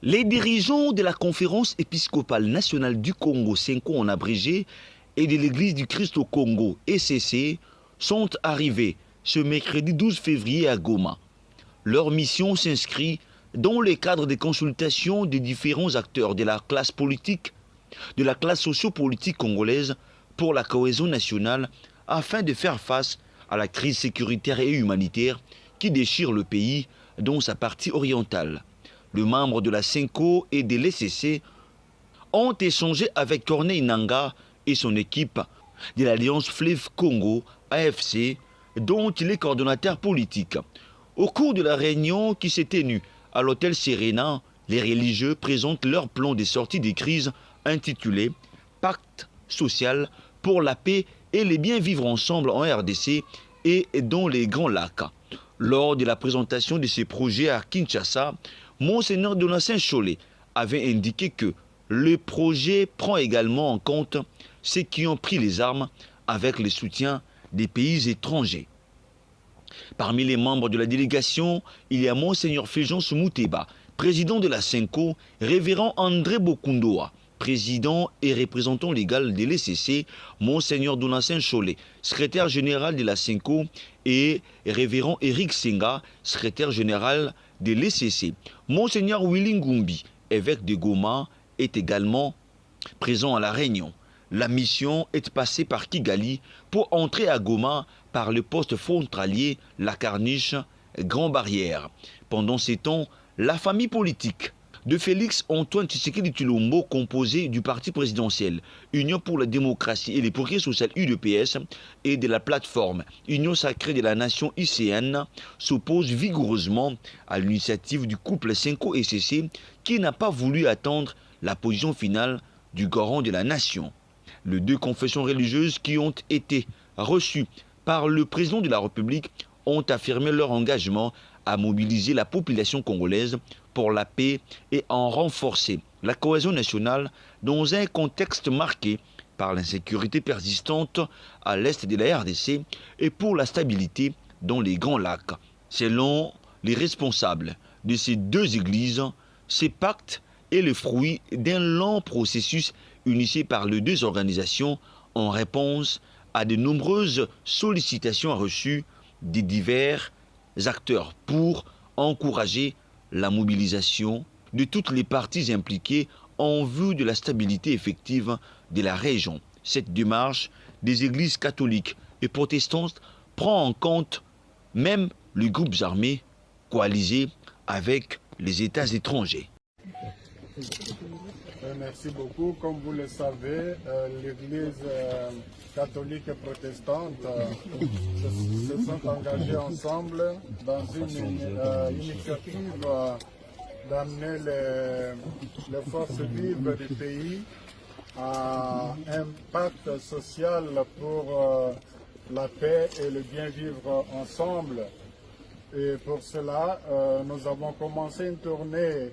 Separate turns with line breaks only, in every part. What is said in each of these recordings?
Les dirigeants de la Conférence épiscopale nationale du Congo, CENCO en abrégé, et de l'Église du Christ au Congo, ECC, sont arrivés ce mercredi 12 février à Goma. Leur mission s'inscrit dans le cadre des consultations des différents acteurs de la classe politique, de la classe sociopolitique congolaise pour la cohésion nationale afin de faire face à la crise sécuritaire et humanitaire qui déchire le pays dans sa partie orientale. Les membres de la CENCO et de l'ECC ont échangé avec Corneille Nangaa et son équipe de l'Alliance Fleuve Congo, AFC, dont il est coordonnateur politique. Au cours de la réunion qui s'est tenue à l'hôtel Serena, les religieux présentent leur plan de sortie des crises intitulé « Pacte social pour la paix et les bien vivre ensemble en RDC et dans les Grands Lacs ». Lors de la présentation de ces projets à Kinshasa, Monseigneur Donatien Chollet avait indiqué que le projet prend également en compte ceux qui ont pris les armes avec le soutien des pays étrangers. Parmi les membres de la délégation, il y a Monseigneur Fulgence Mouteba, président de la CENCO, révérend André Bokundoa, président et représentant légal de l'ECC, Monseigneur Donatien Chollet, secrétaire général de la CENCO, et révérend Eric Senga, secrétaire général de l'ECC. Monseigneur Willy Ngumbi, évêque de Goma, est également présent à la réunion. La mission est passée par Kigali pour entrer à Goma par le poste frontalier La Carniche, Grand Barrière. Pendant ces temps, la famille politique de Félix Antoine Tshisekedi Tshilombo, composée du parti présidentiel Union pour la démocratie et les progrès sociaux UDPS et de la plateforme Union sacrée de la nation ICN, s'oppose vigoureusement à l'initiative du couple CENCO-ECC qui n'a pas voulu attendre la position finale du garant de la nation. Les deux confessions religieuses qui ont été reçues par le président de la République ont affirmé leur engagement à mobiliser la population congolaise pour la paix et à renforcer la cohésion nationale dans un contexte marqué par l'insécurité persistante à l'est de la RDC et pour la stabilité dans les Grands Lacs. Selon les responsables de ces deux églises, ces pactes est le fruit d'un long processus initié par les deux organisations en réponse à de nombreuses sollicitations reçues des divers acteurs pour encourager la mobilisation de toutes les parties impliquées en vue de la stabilité effective de la région. Cette démarche des églises catholiques et protestantes prend en compte même les groupes armés coalisés avec les États étrangers.
Merci beaucoup. Comme vous le savez, l'Église catholique et protestante se sont engagées ensemble dans une initiative d'amener les forces vives du pays à un pacte social pour la paix et le bien vivre ensemble. Et pour cela, nous avons commencé une tournée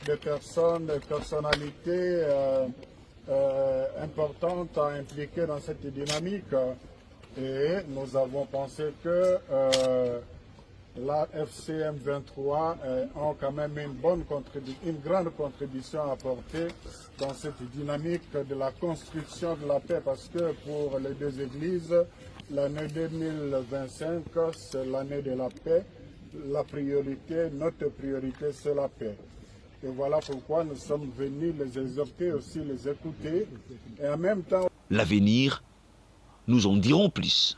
de personnes, de personnalités importantes à impliquer dans cette dynamique. Et nous avons pensé que la FCM 23 ont quand même une grande contribution à apporter dans cette dynamique de la construction de la paix, parce que pour les deux églises, l'année 2025, c'est l'année de la paix. La priorité, notre priorité, c'est la paix. Et voilà pourquoi nous sommes venus les exhorter, aussi les écouter. Et en même temps...
L'avenir, nous en dirons plus.